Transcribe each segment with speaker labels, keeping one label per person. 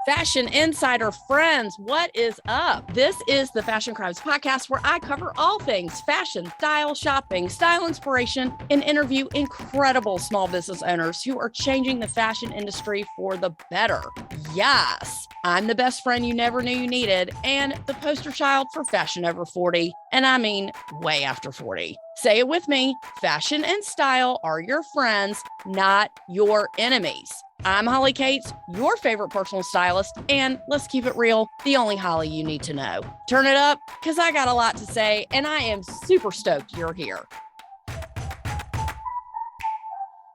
Speaker 1: Fashion Insider friends, what is up? This is the Fashion Crimes podcast where I cover all things fashion, style, shopping, style inspiration, and interview incredible small business owners who are changing the fashion industry for the better. Yes, I'm the best friend you never knew you needed and the poster child for fashion over 40, and I mean way after 40. Say it with me, fashion and style are your friends, not your enemies. I'm Holly Cates, your favorite personal stylist, and let's keep it real, the only Holly you need to know. Turn it up, because I got a lot to say, and I am super stoked you're here.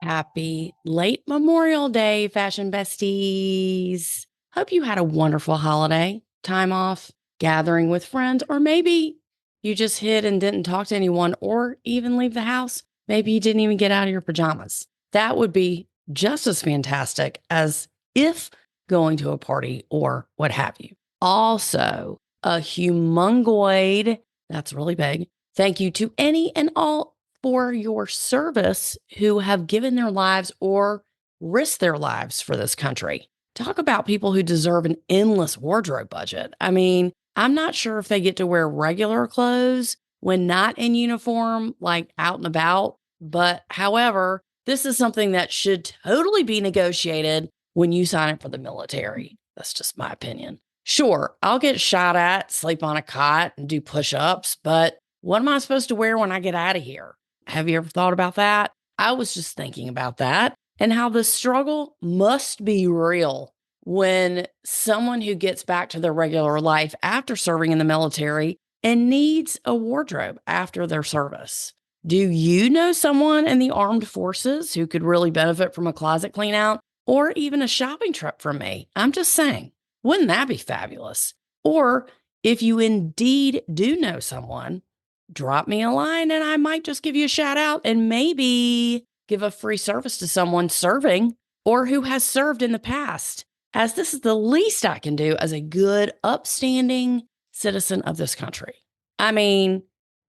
Speaker 1: Happy late Memorial Day, fashion besties. Hope you had a wonderful holiday, time off, gathering with friends, or maybe you just hid and didn't talk to anyone or even leave the house. Maybe you didn't even get out of your pajamas. That would be just as fantastic as if going to a party or what have you. Also, a humongoid, that's really big, thank you to any and all for your service who have given their lives or risked their lives for this country. Talk about people who deserve an endless wardrobe budget. I mean, I'm not sure if they get to wear regular clothes when not in uniform, like out and about, but however, this is something that should totally be negotiated when you sign up for the military. That's just my opinion. Sure, I'll get shot at, sleep on a cot, and do push-ups, but what am I supposed to wear when I get out of here? Have you ever thought about that? I was just thinking about that and how the struggle must be real when someone who gets back to their regular life after serving in the military and needs a wardrobe after their service. Do you know someone in the armed forces who could really benefit from a closet clean out or even a shopping trip from me? I'm just saying, wouldn't that be fabulous? Or if you indeed do know someone, drop me a line and I might just give you a shout out and maybe give a free service to someone serving or who has served in the past, as this is the least I can do as a good, upstanding citizen of this country. I mean,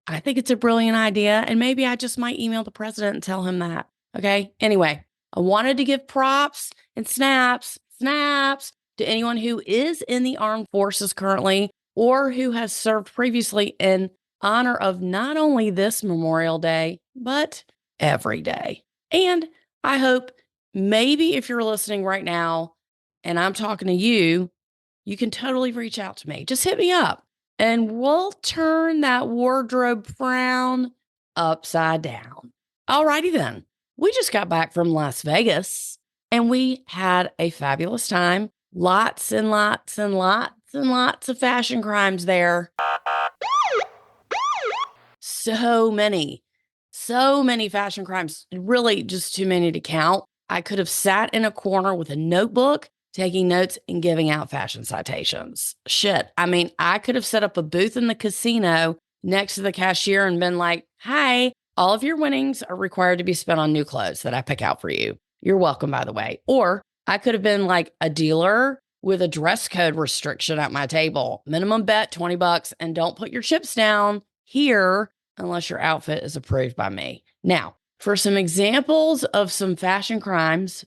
Speaker 1: I think it's a brilliant idea, and maybe I just might email the president and tell him that. Okay. Anyway, I wanted to give props and snaps to anyone who is in the armed forces currently or who has served previously in honor of not only this Memorial Day, but every day. And I hope maybe if you're listening right now and I'm talking to you, you can totally reach out to me. Just hit me up. And we'll turn that wardrobe frown upside down. Alrighty then. We just got back from Las Vegas and we had a fabulous time. Lots and lots and lots and lots of fashion crimes there. So many fashion crimes. Really just too many to count. I could have sat in a corner with a notebook taking notes and giving out fashion citations. Shit. I mean, I could have set up a booth in the casino next to the cashier and been like, hi, all of your winnings are required to be spent on new clothes that I pick out for you. You're welcome, by the way. Or I could have been like a dealer with a dress code restriction at my table. Minimum bet $20 and don't put your chips down here unless your outfit is approved by me. Now, for some examples of some fashion crimes,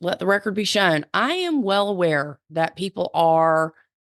Speaker 1: let the record be shown. I am well aware that people are,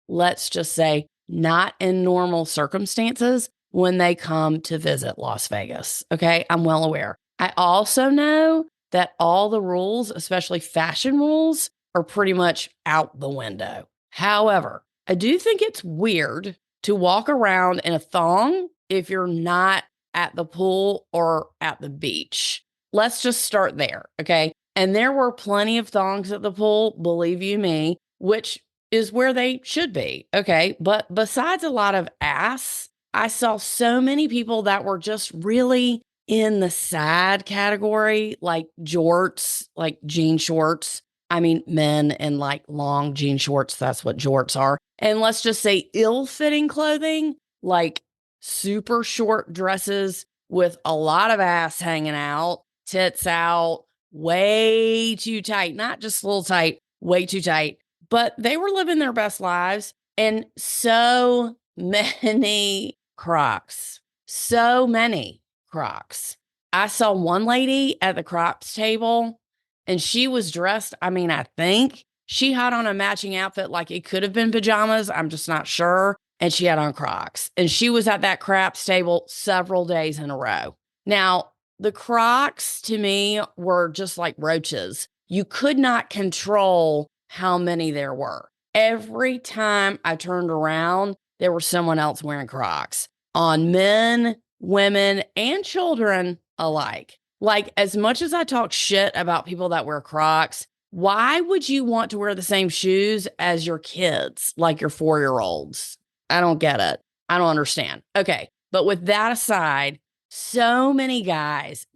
Speaker 1: let's just say, not in normal circumstances when they come to visit Las Vegas. Okay, I'm well aware. I also know that all the rules, especially fashion rules, are pretty much out the window. However, I do think it's weird to walk around in a thong if you're not at the pool or at the beach. Let's just start there, okay? And there were plenty of thongs at the pool, believe you me, which is where they should be, okay? But besides a lot of ass, I saw so many people that were just really in the sad category, like jorts, like jean shorts. I mean, men in like long jean shorts, that's what jorts are. And let's just say ill-fitting clothing, like super short dresses with a lot of ass hanging out, tits out, way too tight, not just a little tight, way too tight, but they were living their best lives. And so many Crocs, so many Crocs. I saw one lady at the Crocs table And she was dressed, I mean, I think she had on a matching outfit, like it could have been pajamas. I'm just not sure. And she had on Crocs. And she was at that crap stable several days in a row. Now, the Crocs to me were just like roaches. You could not control how many there were. Every time I turned around, there was someone else wearing Crocs on men, women, and children alike. Like, as much as I talk shit about people that wear Crocs, why would you want to wear the same shoes as your kids, like your 4-year-olds? I don't get it. I don't understand. Okay. But with that aside, so many guys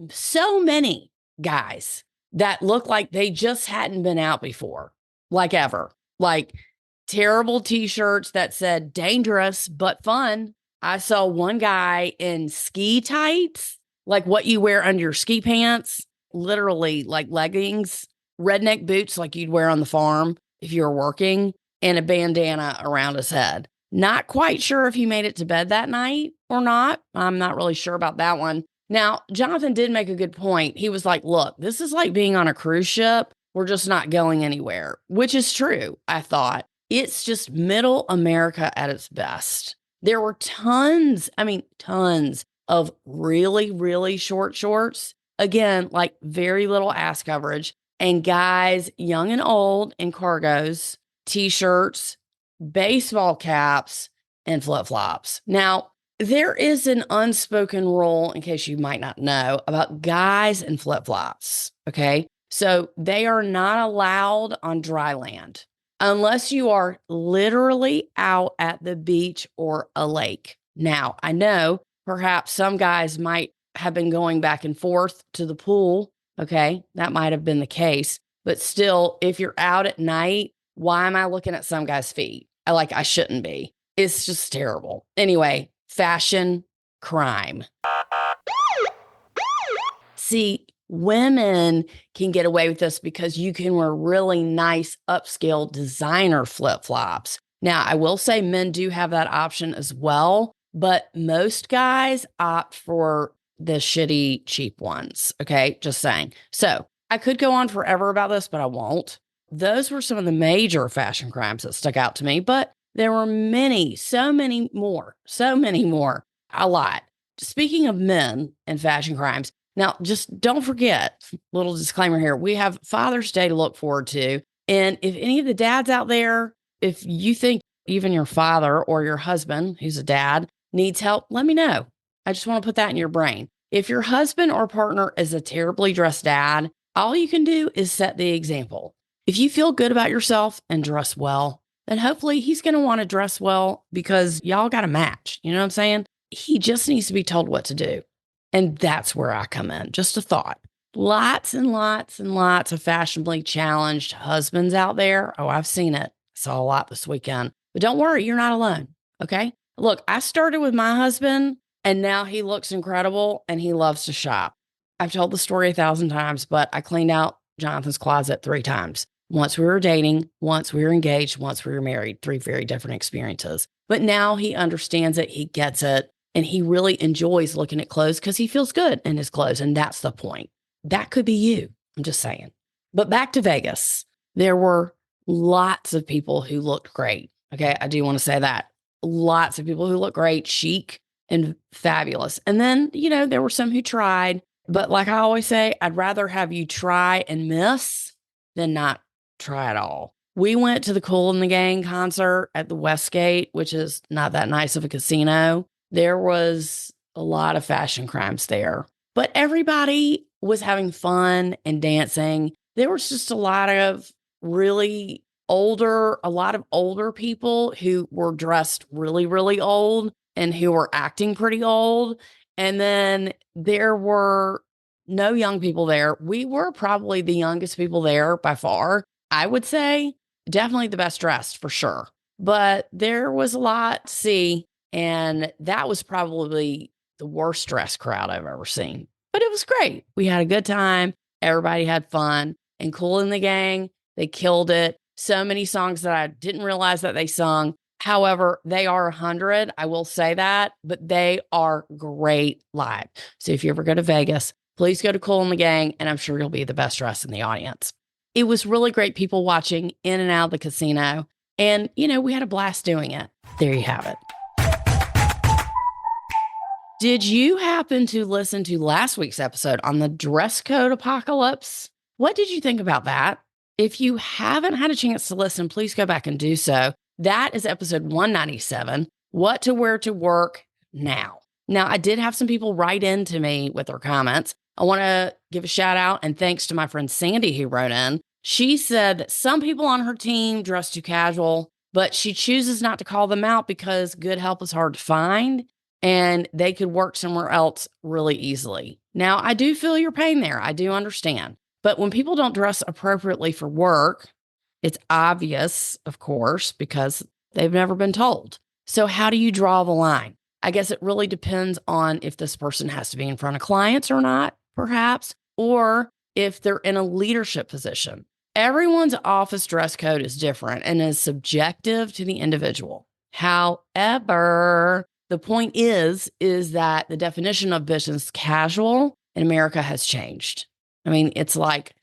Speaker 1: that look like they just hadn't been out before, like ever. Like terrible t-shirts that said dangerous but fun. I saw one guy in ski tights, like what you wear under your ski pants, literally like leggings, redneck boots like you'd wear on the farm if you were working, and a bandana around his head. Not quite sure if he made it to bed that night or not. I'm not really sure about that one. Now, Jonathan did make a good point. He was like, look, this is like being on a cruise ship. We're just not going anywhere, which is true, I thought. It's just middle America at its best. There were tons of really, really short shorts. Again, like very little ass coverage. And guys, young and old, in cargos, t-shirts, baseball caps, and flip-flops. Now, there is an unspoken rule, in case you might not know, about guys in flip-flops, okay? So they are not allowed on dry land unless you are literally out at the beach or a lake. Now, I know perhaps some guys might have been going back and forth to the pool, okay? That might have been the case. But still, if you're out at night, why am I looking at some guy's feet? I shouldn't be. It's just terrible. Anyway, fashion crime. See, women can get away with this because you can wear really nice upscale designer flip-flops. Now, I will say men do have that option as well, but most guys opt for the shitty, cheap ones. Okay, just saying. So I could go on forever about this, but I won't. Those were some of the major fashion crimes that stuck out to me, but there were so many more, a lot. Speaking of men and fashion crimes, now just don't forget, little disclaimer here, we have Father's Day to look forward to. And if any of the dads out there, if you think even your father or your husband, who's a dad, needs help, let me know. I just want to put that in your brain. If your husband or partner is a terribly dressed dad, all you can do is set the example. If you feel good about yourself and dress well, then hopefully he's going to want to dress well because y'all got a match. You know what I'm saying? He just needs to be told what to do. And that's where I come in. Just a thought. Lots and lots and lots of fashionably challenged husbands out there. Oh, I've seen it. Saw a lot this weekend. But don't worry, you're not alone. Okay? Look, I started with my husband and now he looks incredible and he loves to shop. I've told the story 1,000 times, but I cleaned out Jonathan's closet 3 times. Once we were dating, once we were engaged, once we were married, 3 very different experiences. But now he understands it, he gets it, and he really enjoys looking at clothes because he feels good in his clothes. And that's the point. That could be you. I'm just saying. But back to Vegas. There were lots of people who looked great. Okay. I do want to say that. Lots of people who look great, chic and fabulous. And then, there were some who tried. But like I always say, I'd rather have you try and miss than not try at all. We went to the Kool and the Gang concert at the Westgate, which is not that nice of a casino. There was a lot of fashion crimes there, but everybody was having fun and dancing. There was just a lot of older people who were dressed really, really old and who were acting pretty old. And then there were no young people there. We were probably the youngest people there by far. I would say definitely the best dressed for sure. But there was a lot to see. And that was probably the worst dressed crowd I've ever seen. But it was great. We had a good time. Everybody had fun. And Kool and the Gang, they killed it. So many songs that I didn't realize that they sung. However, they are 100. I will say that. But they are great live. So if you ever go to Vegas, please go to Cool and the Gang, and I'm sure you'll be the best dressed in the audience. It was really great people watching in and out of the casino. And, we had a blast doing it. There you have it. Did you happen to listen to last week's episode on the dress code apocalypse? What did you think about that? If you haven't had a chance to listen, please go back and do so. That is episode 197, What to Wear to Work Now. Now, I did have some people write into me with their comments. I want to give a shout out and thanks to my friend Sandy who wrote in. She said that some people on her team dress too casual, but she chooses not to call them out because good help is hard to find and they could work somewhere else really easily. Now, I do feel your pain there. I do understand. But when people don't dress appropriately for work, it's obvious, of course, because they've never been told. So how do you draw the line? I guess it really depends on if this person has to be in front of clients or not, perhaps, or if they're in a leadership position. Everyone's office dress code is different and is subjective to the individual. However, the point is that the definition of business casual in America has changed. I mean, it's like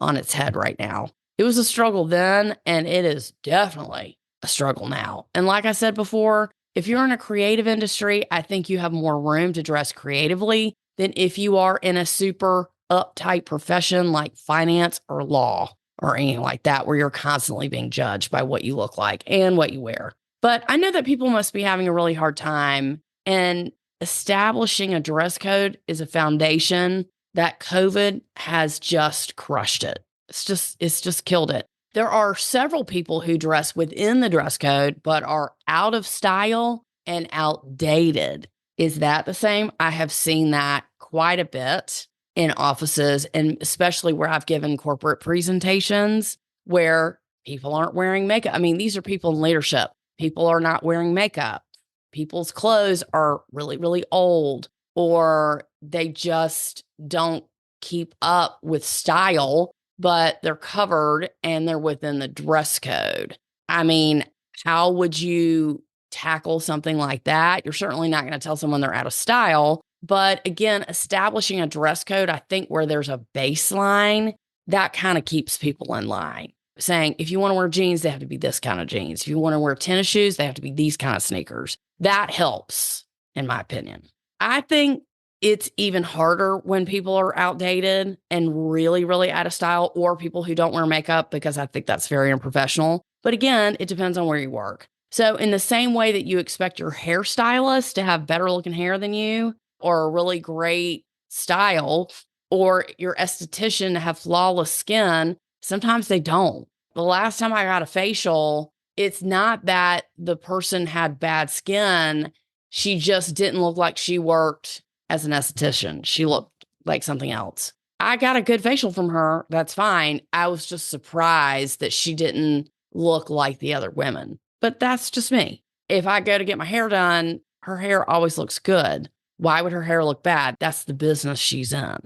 Speaker 1: on its head right now. It was a struggle then, and it is definitely a struggle now. And like I said before, if you're in a creative industry, I think you have more room to dress creatively than if you are in a super uptight profession like finance or law or anything like that, where you're constantly being judged by what you look like and what you wear. But I know that people must be having a really hard time, and establishing a dress code is a foundation that COVID has just crushed it. It's just killed it. There are several people who dress within the dress code, but are out of style and outdated. Is that the same? I have seen that quite a bit in offices, and especially where I've given corporate presentations where people aren't wearing makeup. I mean, these are people in leadership. People are not wearing makeup. People's clothes are really, really old, or they just don't keep up with style, but they're covered and they're within the dress code. I mean, how would you tackle something like that? You're certainly not going to tell someone they're out of style. But again, establishing a dress code, I think where there's a baseline, that kind of keeps people in line. Saying, if you want to wear jeans, they have to be this kind of jeans. If you want to wear tennis shoes, they have to be these kind of sneakers. That helps, in my opinion. I think it's even harder when people are outdated and really, really out of style, or people who don't wear makeup, because I think that's very unprofessional. But again, it depends on where you work. So in the same way that you expect your hairstylist to have better looking hair than you, or a really great style, or your esthetician to have flawless skin, sometimes they don't. The last time I got a facial, it's not that the person had bad skin. She just didn't look like she worked as an esthetician. She looked like something else. I got a good facial from her. That's fine. I was just surprised that she didn't look like the other women. But that's just me. If I go to get my hair done, her hair always looks good. Why would her hair look bad? That's the business she's in.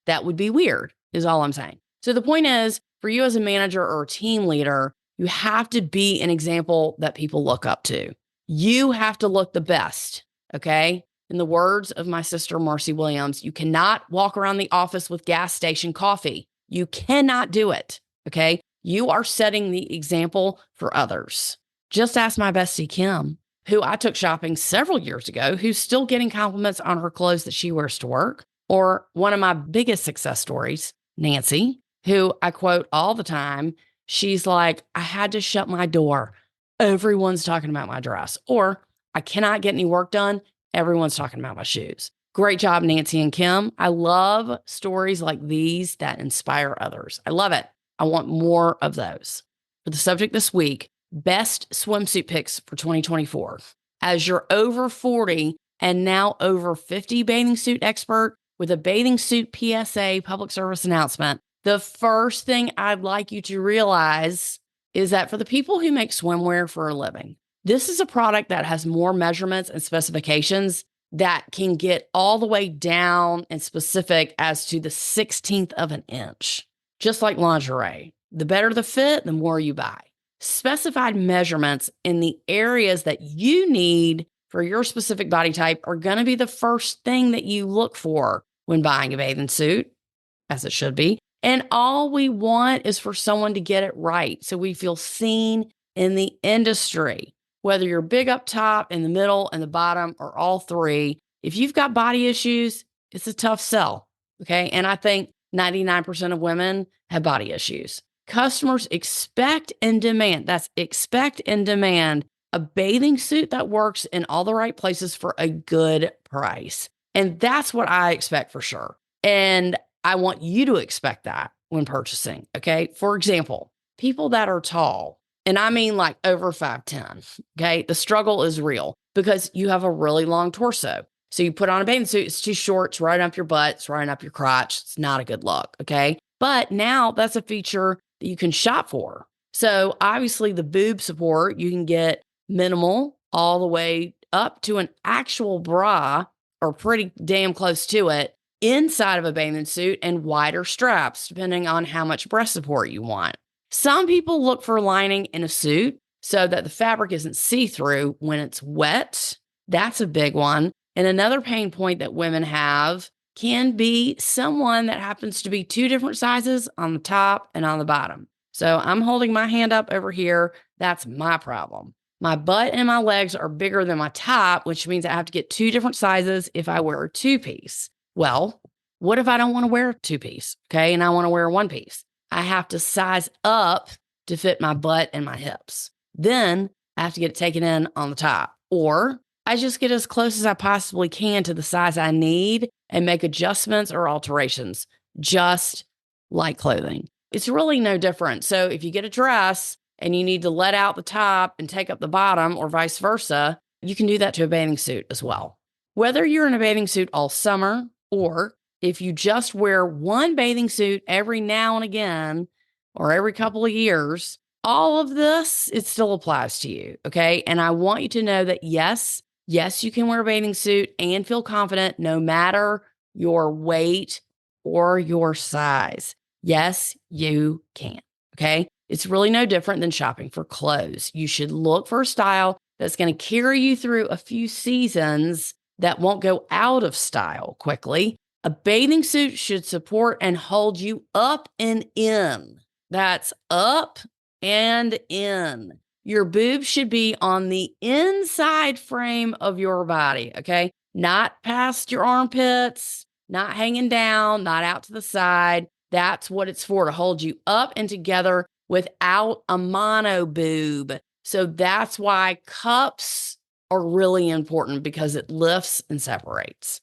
Speaker 1: That would be weird, is all I'm saying. So the point is, for you as a manager or a team leader, you have to be an example that people look up to. You have to look the best, okay? In the words of my sister, Marcy Williams, you cannot walk around the office with gas station coffee. You cannot do it, okay? You are setting the example for others. Just ask my bestie, Kim, who I took shopping several years ago, who's still getting compliments on her clothes that she wears to work. Or one of my biggest success stories, Nancy, who I quote all the time. She's like, I had to shut my door. Everyone's talking about my dress. Or I cannot get any work done. Everyone's talking about my shoes. Great job, Nancy and Kim. I love stories like these that inspire others. I love it. I want more of those. For the subject this week, best swimsuit picks for 2024. As you're over 40 and now over 50 bathing suit expert with a bathing suit PSA public service announcement, the first thing I'd like you to realize is that for the people who make swimwear for a living, this is a product that has more measurements and specifications that can get all the way down and specific as to the 16th of an inch. Just like lingerie, the better the fit, the more you buy. Specified measurements in the areas that you need for your specific body type are going to be the first thing that you look for when buying a bathing suit, as it should be. And all we want is for someone to get it right so we feel seen in the industry. Whether you're big up top, in the middle, and the bottom, or all three, if you've got body issues, it's a tough sell, okay? And I think 99% of women have body issues. Customers expect and demand, that's expect and demand, a bathing suit that works in all the right places for a good price. And that's what I expect for sure. And I want you to expect that when purchasing, okay? For example, people that are tall, and I mean like over 5'10", okay? The struggle is real because you have a really long torso. So you put on a bathing suit, it's too short, it's right up your butt, it's right up your crotch. It's not a good look, okay? But now that's a feature that you can shop for. So obviously the boob support, you can get minimal all the way up to an actual bra or pretty damn close to it inside of a bathing suit and wider straps, depending on how much breast support you want. Some people look for lining in a suit so that the fabric isn't see-through when it's wet. That's a big one. And another pain point that women have can be someone that happens to be two different sizes on the top and on the bottom. So I'm holding my hand up over here. That's my problem. My butt and my legs are bigger than my top, which means I have to get two different sizes if I wear a two-piece. Well, what if I don't want to wear a two-piece, okay, and I want to wear a one-piece? I have to size up to fit my butt and my hips. Then I have to get it taken in on the top. Or I just get as close as I possibly can to the size I need and make adjustments or alterations, just like clothing. It's really no different. So if you get a dress and you need to let out the top and take up the bottom or vice versa, you can do that to a bathing suit as well. Whether you're in a bathing suit all summer or if you just wear one bathing suit every now and again or every couple of years, all of this, it still applies to you, okay? And I want you to know that yes, you can wear a bathing suit and feel confident no matter your weight or your size. Yes, you can, okay? It's really no different than shopping for clothes. You should look for a style that's going to carry you through a few seasons that won't go out of style quickly. A bathing suit should support and hold you up and in. That's up and in. Your boobs should be on the inside frame of your body, okay? Not past your armpits, not hanging down, not out to the side. That's what it's for, to hold you up and together without a mono boob. So that's why cups are really important because it lifts and separates.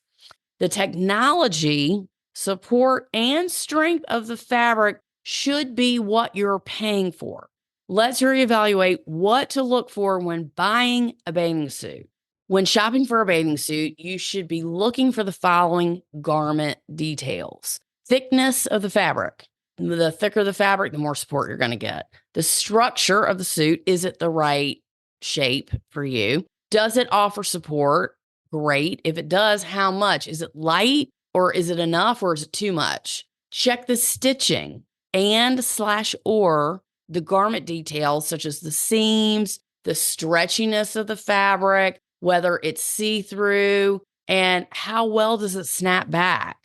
Speaker 1: The technology, support, and strength of the fabric should be what you're paying for. Let's reevaluate what to look for when buying a bathing suit. When shopping for a bathing suit, you should be looking for the following garment details. Thickness of the fabric. The thicker the fabric, the more support you're going to get. The structure of the suit, is it the right shape for you? Does it offer support? Great. If it does, how much? Is it light or is it enough or is it too much? Check the stitching and/or the garment details such as the seams, the stretchiness of the fabric, whether it's see-through, and how well does it snap back?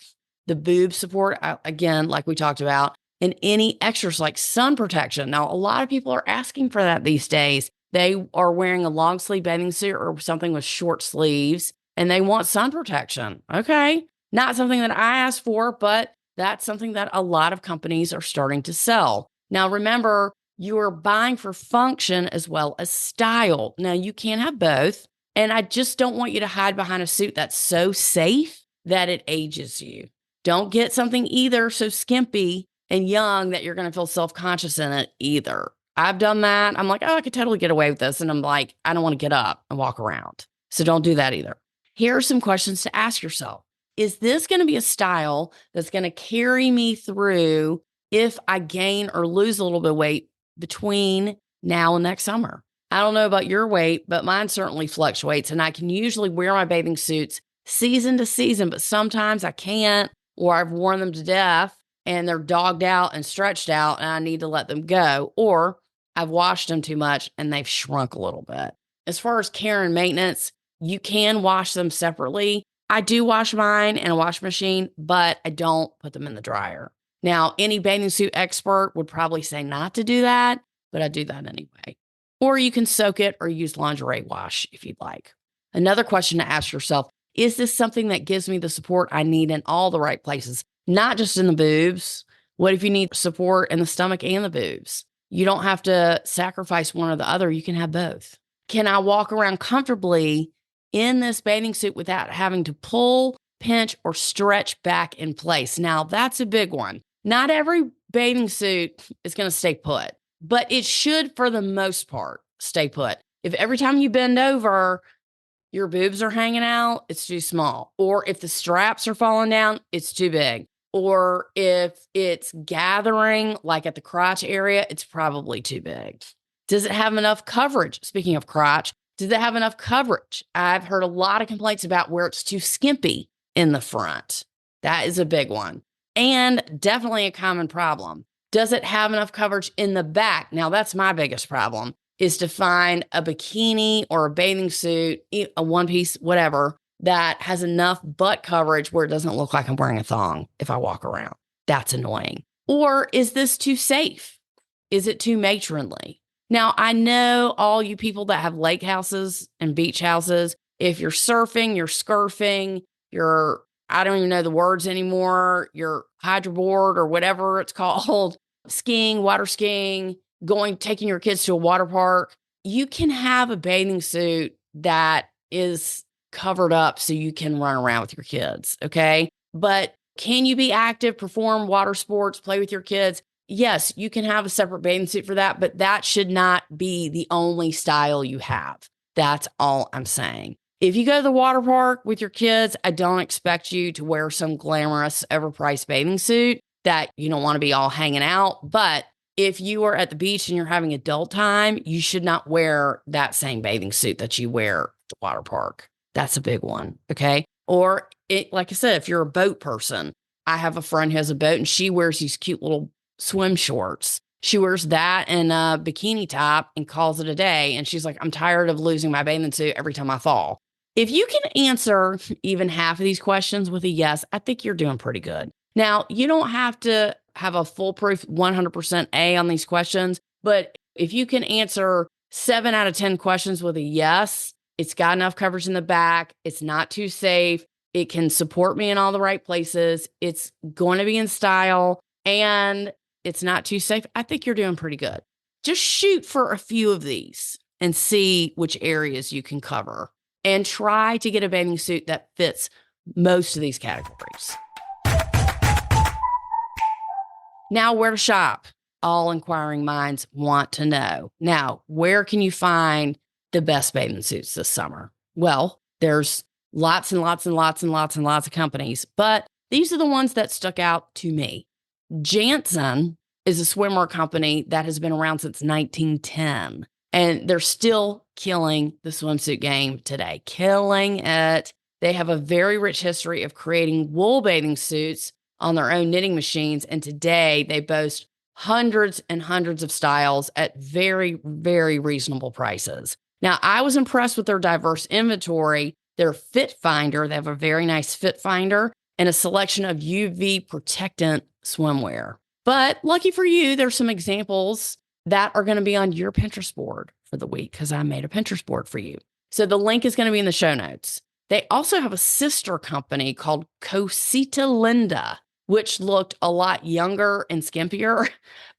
Speaker 1: The boob support, again, like we talked about, and any extras like sun protection. Now, a lot of people are asking for that these days. They are wearing a long sleeve bathing suit or something with short sleeves, and they want sun protection. Okay, not something that I asked for, but that's something that a lot of companies are starting to sell. Now, remember, you are buying for function as well as style. Now, you can have both, and I just don't want you to hide behind a suit that's so safe that it ages you. Don't get something either so skimpy and young that you're going to feel self-conscious in it either. I've done that. I'm like, oh, I could totally get away with this. And I'm like, I don't want to get up and walk around. So don't do that either. Here are some questions to ask yourself. Is this going to be a style that's going to carry me through if I gain or lose a little bit of weight between now and next summer? I don't know about your weight, but mine certainly fluctuates. And I can usually wear my bathing suits season to season, but sometimes I can't, or I've worn them to death and they're dogged out and stretched out and I need to let them go, or I've washed them too much and they've shrunk a little bit. As far as care and maintenance, you can wash them separately, I do wash mine in a washing machine, but I don't put them in the dryer. Now, any bathing suit expert would probably say not to do that, but I do that anyway. Or you can soak it or use lingerie wash if you'd like. Another question to ask yourself, is this something that gives me the support I need in all the right places, not just in the boobs? What if you need support in the stomach and the boobs? You don't have to sacrifice one or the other. You can have both. Can I walk around comfortably in this bathing suit without having to pull, pinch, or stretch back in place? Now, that's a big one. Not every bathing suit is going to stay put, but it should, for the most part, stay put. If every time you bend over, your boobs are hanging out, it's too small. Or if the straps are falling down, it's too big. Or if it's gathering, like at the crotch area, it's probably too big. Does it have enough coverage? Speaking of crotch, does it have enough coverage? I've heard a lot of complaints about where it's too skimpy in the front. That is a big one. And definitely a common problem. Does it have enough coverage in the back? Now, that's my biggest problem, is to find a bikini or a bathing suit, a one piece, whatever, that has enough butt coverage where it doesn't look like I'm wearing a thong if I walk around. That's annoying. Or is this too safe? Is it too matronly? Now, I know all you people that have lake houses and beach houses, if you're surfing, you're scurfing, you're, I don't even know the words anymore, your hydroboard or whatever it's called, skiing, water skiing, taking your kids to a water park, you can have a bathing suit that is covered up so you can run around with your kids, okay? But can you be active, perform water sports, play with your kids? Yes, you can have a separate bathing suit for that, but that should not be the only style you have. That's all I'm saying. If you go to the water park with your kids, I don't expect you to wear some glamorous, overpriced bathing suit that you don't want to be all hanging out. But if you are at the beach and you're having adult time, you should not wear that same bathing suit that you wear at the water park. That's a big one, okay? Or, like I said, if you're a boat person, I have a friend who has a boat and she wears these cute little swim shorts. She wears that and a bikini top and calls it a day. And she's like, I'm tired of losing my bathing suit every time I fall. If you can answer even half of these questions with a yes, I think you're doing pretty good. Now, you don't have to have a foolproof 100% A on these questions, but if you can answer 7 out of 10 questions with a yes, it's got enough coverage in the back, it's not too safe, it can support me in all the right places, it's going to be in style, and it's not too safe, I think you're doing pretty good. Just shoot for a few of these and see which areas you can cover. And try to get a bathing suit that fits most of these categories. Now, where to shop? All inquiring minds want to know. Now, where can you find the best bathing suits this summer? Well, there's lots and lots and lots and lots and lots of companies, but these are the ones that stuck out to me. Jantzen is a swimwear company that has been around since 1910, and they're still killing the swimsuit game today, killing it. They have a very rich history of creating wool bathing suits on their own knitting machines, and today they boast hundreds and hundreds of styles at very, very reasonable prices. Now, I was impressed with their diverse inventory, their fit finder. They have a very nice fit finder and a selection of UV protectant swimwear. But lucky for you, there's some examples that are going to be on your Pinterest board for the week because I made a Pinterest board for you. So the link is going to be in the show notes. They also have a sister company called Cosita Linda, which looked a lot younger and skimpier,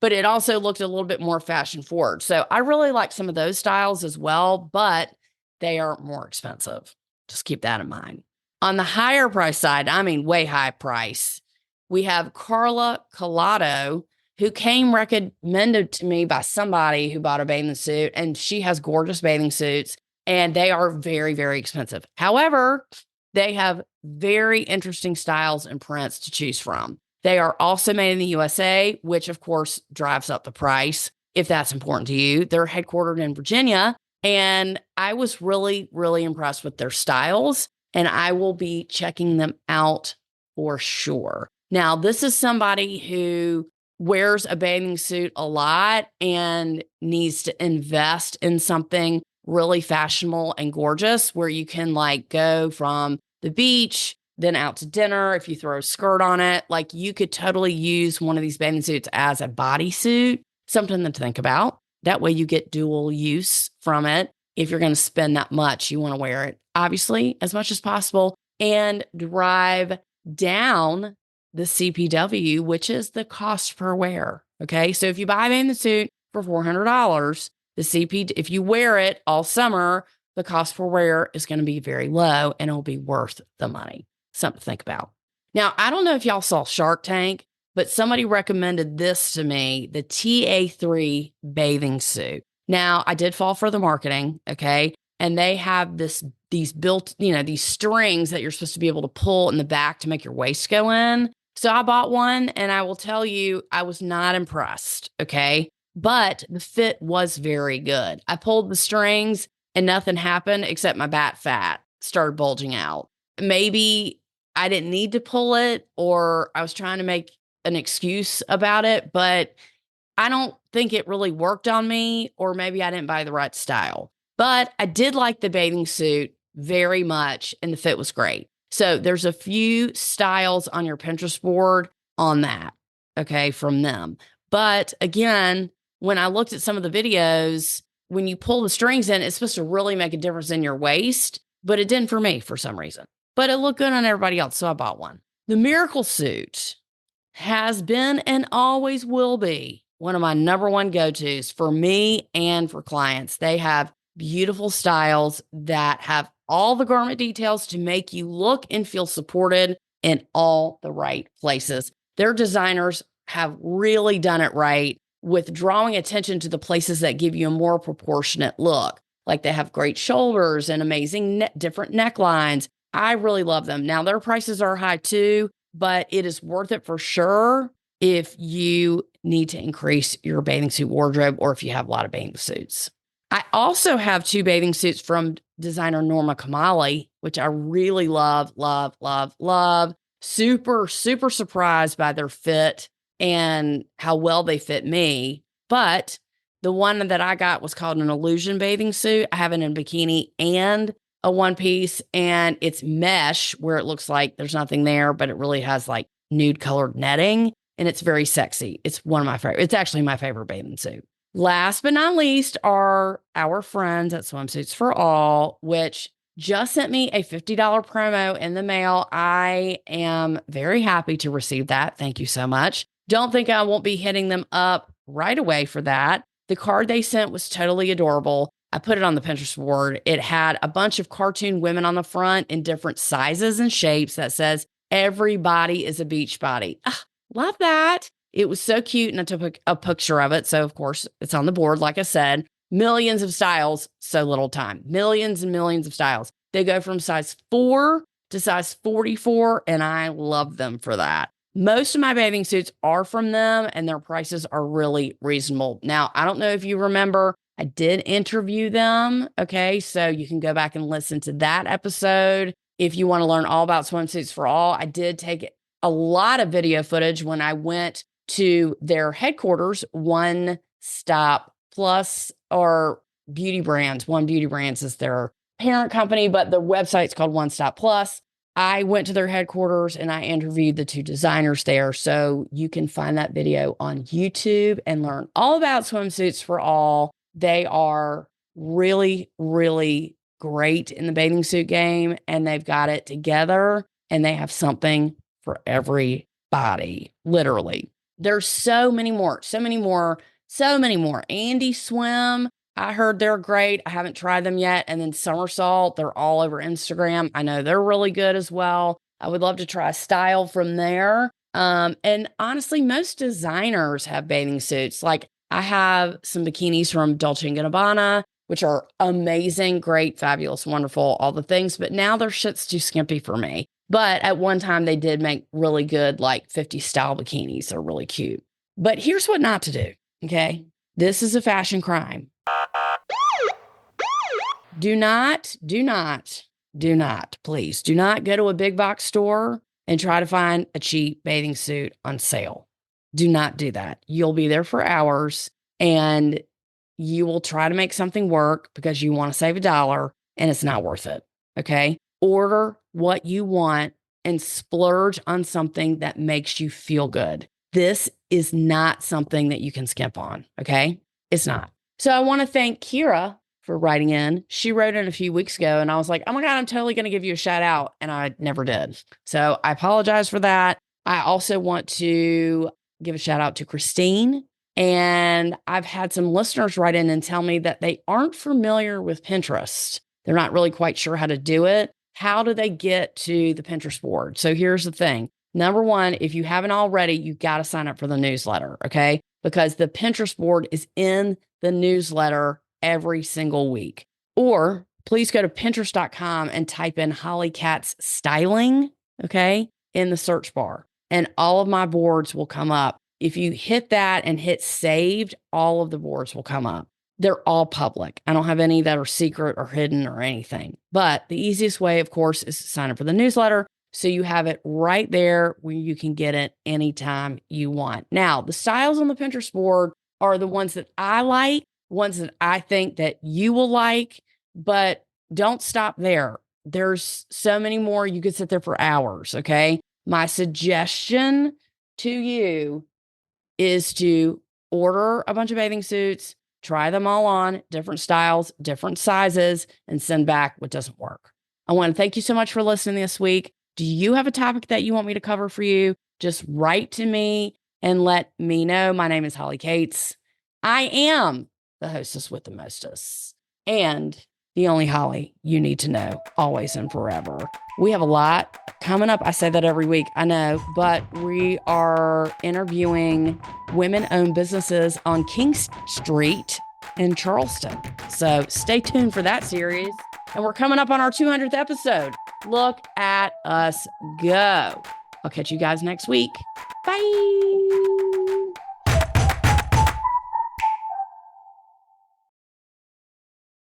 Speaker 1: but it also looked a little bit more fashion forward. So I really like some of those styles as well, but they are more expensive. Just keep that in mind. On the higher price side, I mean way high price, we have Carla Collado, who came recommended to me by somebody who bought a bathing suit, and she has gorgeous bathing suits, and they are very, very expensive. However, they have very interesting styles and prints to choose from. They are also made in the USA, which of course drives up the price if that's important to you. They're headquartered in Virginia, and I was really, really impressed with their styles, and I will be checking them out for sure. Now, this is somebody who wears a bathing suit a lot and needs to invest in something really fashionable and gorgeous where you can like go from the beach, then out to dinner. If you throw a skirt on it, like you could totally use one of these bathing suits as a bodysuit, something to think about. That way you get dual use from it. If you're going to spend that much, you want to wear it, obviously, as much as possible and drive down the CPW, which is the cost per wear. Okay. So if you buy a bathing suit for $400, the CP, if you wear it all summer, the cost per wear is going to be very low and it'll be worth the money. Something to think about. Now, I don't know if y'all saw Shark Tank, but somebody recommended this to me, the TA3 bathing suit. Now, I did fall for the marketing, okay? And they have these built, these strings that you're supposed to be able to pull in the back to make your waist go in. So I bought one and I will tell you, I was not impressed, okay? But the fit was very good. I pulled the strings and nothing happened except my bat fat started bulging out. Maybe I didn't need to pull it or I was trying to make an excuse about it, but I don't think it really worked on me, or maybe I didn't buy the right style. But I did like the bathing suit very much and the fit was great. So there's a few styles on your Pinterest board on that, okay, from them. But again, when I looked at some of the videos, when you pull the strings in, it's supposed to really make a difference in your waist, but it didn't for me for some reason. But it looked good on everybody else, so I bought one. The Miracle Suit has been and always will be one of my number one go-tos for me and for clients. They have beautiful styles that have all the garment details to make you look and feel supported in all the right places. Their designers have really done it right with drawing attention to the places that give you a more proportionate look. Like they have great shoulders and amazing different necklines. I really love them. Now, their prices are high too, but it is worth it for sure if you need to increase your bathing suit wardrobe or if you have a lot of bathing suits. I also have 2 bathing suits from designer Norma Kamali, which I really love, love, love, love. Super, super surprised by their fit and how well they fit me. But the one that I got was called an illusion bathing suit. I have it in bikini and a one piece, and it's mesh where it looks like there's nothing there, but it really has like nude colored netting and it's very sexy. It's one of my favorite. It's actually my favorite bathing suit. Last but not least are our friends at Swimsuits for All, which just sent me a $50 promo in the mail. I am very happy to receive that. Thank you so much. Don't think I won't be hitting them up right away for that. The card they sent was totally adorable. I put it on the Pinterest board. It had a bunch of cartoon women on the front in different sizes and shapes that says, "Everybody is a beach body." Love that. It was so cute, and I took a picture of it. So, of course, it's on the board. Like I said, millions of styles, so little time. Millions and millions of styles. They go from size 4 to size 44, and I love them for that. Most of my bathing suits are from them, and their prices are really reasonable. Now, I don't know if you remember, I did interview them, okay? So you can go back and listen to that episode. If you want to learn all about Swimsuits for All, I did take a lot of video footage when I went to their headquarters, One Stop Plus, or Beauty Brands. One Beauty Brands is their parent company, but the website's called One Stop Plus. I went to their headquarters and I interviewed the 2 designers there. So you can find that video on YouTube and learn all about Swimsuits for All. They are really, really great in the bathing suit game, and they've got it together, and they have something for everybody, literally. There's so many more. Andy Swim, I heard they're great. I haven't tried them yet. And then Somersault, they're all over Instagram. I know they're really good as well. I would love to try a style from there. And honestly, most designers have bathing suits. Like I have some bikinis from Dolce & Gabbana, which are amazing, great, fabulous, wonderful, all the things. But now their shit's too skimpy for me. But at one time, they did make really good, like 50s style bikinis. They're really cute. But here's what not to do, okay? This is a fashion crime. Please, do not go to a big box store and try to find a cheap bathing suit on sale. Do not do that. You'll be there for hours and you will try to make something work because you want to save $1 and it's not worth it, okay? Order what you want and splurge on something that makes you feel good. This is not something that you can skimp on, okay? It's not. So I want to thank Kira for writing in. She wrote in a few weeks ago and I was like, oh my God, I'm totally going to give you a shout out. And I never did. So I apologize for that. I also want to give a shout out to Christine. And I've had some listeners write in and tell me that they aren't familiar with Pinterest. They're not really quite sure how to do it. How do they get to the Pinterest board? So here's the thing. Number one, if you haven't already, you got to sign up for the newsletter, okay? Because the Pinterest board is in the newsletter every single week. Or please go to Pinterest.com and type in Holly Katz styling, okay, in the search bar. And all of my boards will come up. If you hit that and hit saved, all of the boards will come up. They're all public. I don't have any that are secret or hidden or anything. But the easiest way, of course, is to sign up for the newsletter. So you have it right there where you can get it anytime you want. Now, the styles on the Pinterest board are the ones that I like, ones that I think that you will like, but don't stop there. There's so many more. You could sit there for hours, okay? My suggestion to you is to order a bunch of bathing suits, try them all on, different styles, different sizes, and send back what doesn't work. I want to thank you so much for listening this week. Do you have a topic that you want me to cover for you? Just write to me and let me know. My name is Holly Cates. I am the hostess with the mostest and the only Holly you need to know, always and forever. We have a lot coming up. I say that every week, I know, but we are interviewing women-owned businesses on King Street in Charleston. So stay tuned for that series. And we're coming up on our 200th episode. Look at us go. I'll catch you guys next week. Bye.